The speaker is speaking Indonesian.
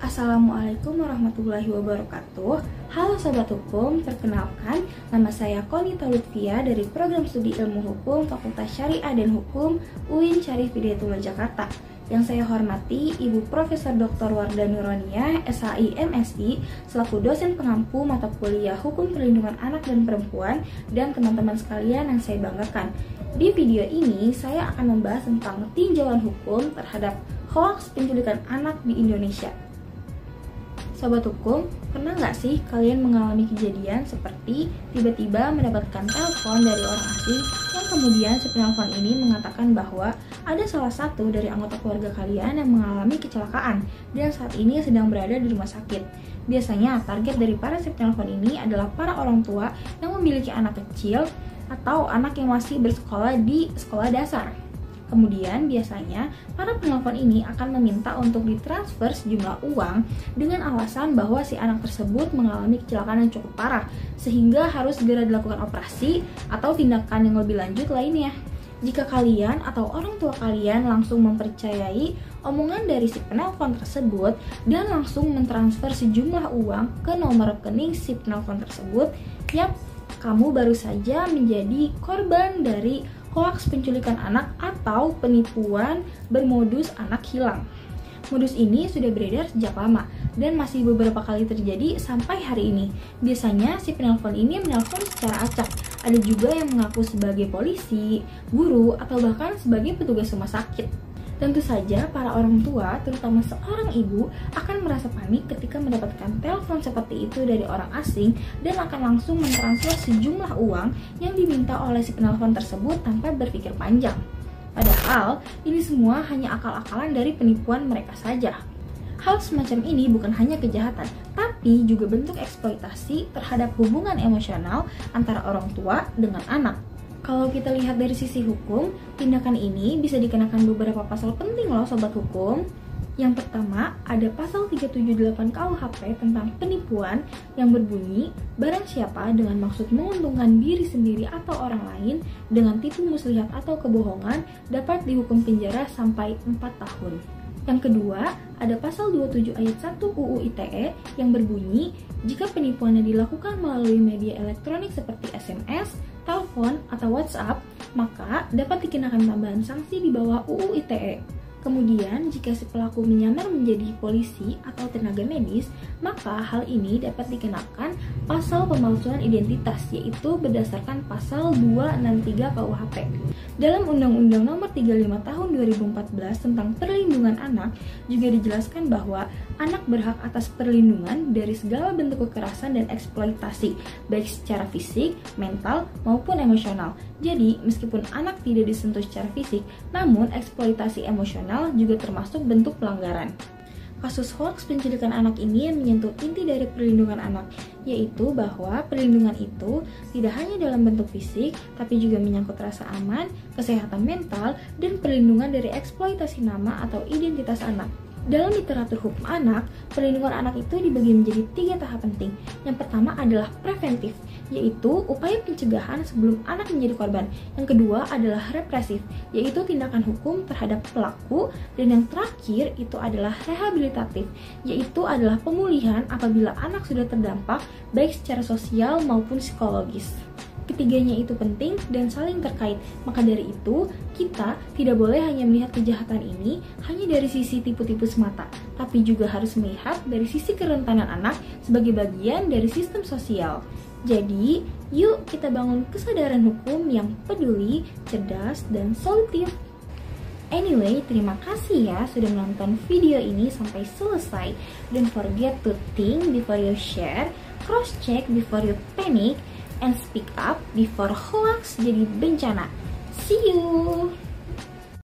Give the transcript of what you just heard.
Assalamualaikum warahmatullahi wabarakatuh. Halo Sobat Hukum, perkenalkan nama saya Konita Lutfia dari Program Studi Ilmu Hukum Fakultas Syariah dan Hukum UIN Syarif Hidayatullah Jakarta. Yang saya hormati Ibu Profesor Dr. Wardani Ronia, SHI MSI, selaku dosen pengampu mata kuliah Hukum Perlindungan Anak dan Perempuan, dan teman-teman sekalian yang saya banggakan. Di video ini saya akan membahas tentang tinjauan hukum terhadap hoaks penculikan anak di Indonesia. Sobat Hukum, pernah nggak sih kalian mengalami kejadian seperti tiba-tiba mendapatkan telepon dari orang asing yang kemudian si penelpon ini mengatakan bahwa ada salah satu dari anggota keluarga kalian yang mengalami kecelakaan dan saat ini sedang berada di rumah sakit. Biasanya target dari para si penelpon ini adalah para orang tua yang memiliki anak kecil atau anak yang masih bersekolah di sekolah dasar. Kemudian biasanya para penelpon ini akan meminta untuk ditransfer sejumlah uang dengan alasan bahwa si anak tersebut mengalami kecelakaan yang cukup parah sehingga harus segera dilakukan operasi atau tindakan yang lebih lanjut lainnya. Jika kalian atau orang tua kalian langsung mempercayai omongan dari si penelpon tersebut dan langsung mentransfer sejumlah uang ke nomor rekening si penelpon tersebut, yap, kamu baru saja menjadi korban dari hoaks penculikan anak atau penipuan bermodus anak hilang. Modus ini sudah beredar sejak lama dan masih beberapa kali terjadi sampai hari ini. Biasanya si penelpon ini menelpon secara acak. Ada juga yang mengaku sebagai polisi, guru, atau bahkan sebagai petugas rumah sakit. Tentu saja para orang tua, terutama seorang ibu, akan merasa panik ketika mendapatkan telepon seperti itu dari orang asing dan akan langsung mentransfer sejumlah uang yang diminta oleh si penelpon tersebut tanpa berpikir panjang. Padahal, ini semua hanya akal-akalan dari penipuan mereka saja. Hal semacam ini bukan hanya kejahatan, tapi juga bentuk eksploitasi terhadap hubungan emosional antara orang tua dengan anak. Kalau kita lihat dari sisi hukum, tindakan ini bisa dikenakan beberapa pasal penting loh Sobat Hukum. Yang pertama, ada pasal 378 KUHP tentang penipuan yang berbunyi, barang siapa dengan maksud menguntungkan diri sendiri atau orang lain dengan tipu muslihat atau kebohongan dapat dihukum penjara sampai 4 tahun. Yang kedua, ada pasal 27 ayat 1 UU ITE yang berbunyi, jika penipuannya dilakukan melalui media elektronik seperti SMS, telepon, atau WhatsApp, maka dapat dikenakan tambahan sanksi di bawah UU ITE. Kemudian, jika si pelaku menyamar menjadi polisi atau tenaga medis, maka hal ini dapat dikenakan pasal pemalsuan identitas, yaitu berdasarkan pasal 263 KUHP. Dalam Undang-Undang Nomor 35 Tahun 2014 tentang Perlindungan Anak juga dijelaskan bahwa anak berhak atas perlindungan dari segala bentuk kekerasan dan eksploitasi, baik secara fisik, mental, maupun emosional. Jadi, meskipun anak tidak disentuh secara fisik, namun eksploitasi emosional juga termasuk bentuk pelanggaran. Kasus hoaks penculikan anak ini menyentuh inti dari perlindungan anak, yaitu bahwa perlindungan itu tidak hanya dalam bentuk fisik, tapi juga menyangkut rasa aman, kesehatan mental, dan perlindungan dari eksploitasi nama atau identitas anak. Dalam literatur hukum anak, perlindungan anak itu dibagi menjadi 3 tahap penting. Yang pertama adalah preventif, yaitu upaya pencegahan sebelum anak menjadi korban. Yang kedua adalah represif, yaitu tindakan hukum terhadap pelaku. Dan yang terakhir itu adalah rehabilitatif, yaitu adalah pemulihan apabila anak sudah terdampak baik secara sosial maupun psikologis. Ketiganya itu penting dan saling terkait. Maka dari itu, kita tidak boleh hanya melihat kejahatan ini hanya dari sisi tipu-tipu semata, tapi juga harus melihat dari sisi kerentanan anak sebagai bagian dari sistem sosial. Jadi, yuk kita bangun kesadaran hukum yang peduli, cerdas, dan solutif. Anyway, terima kasih ya sudah menonton video ini sampai selesai. Don't forget to think before you share, cross-check before you panic, and speak up before hoax jadi bencana. See you!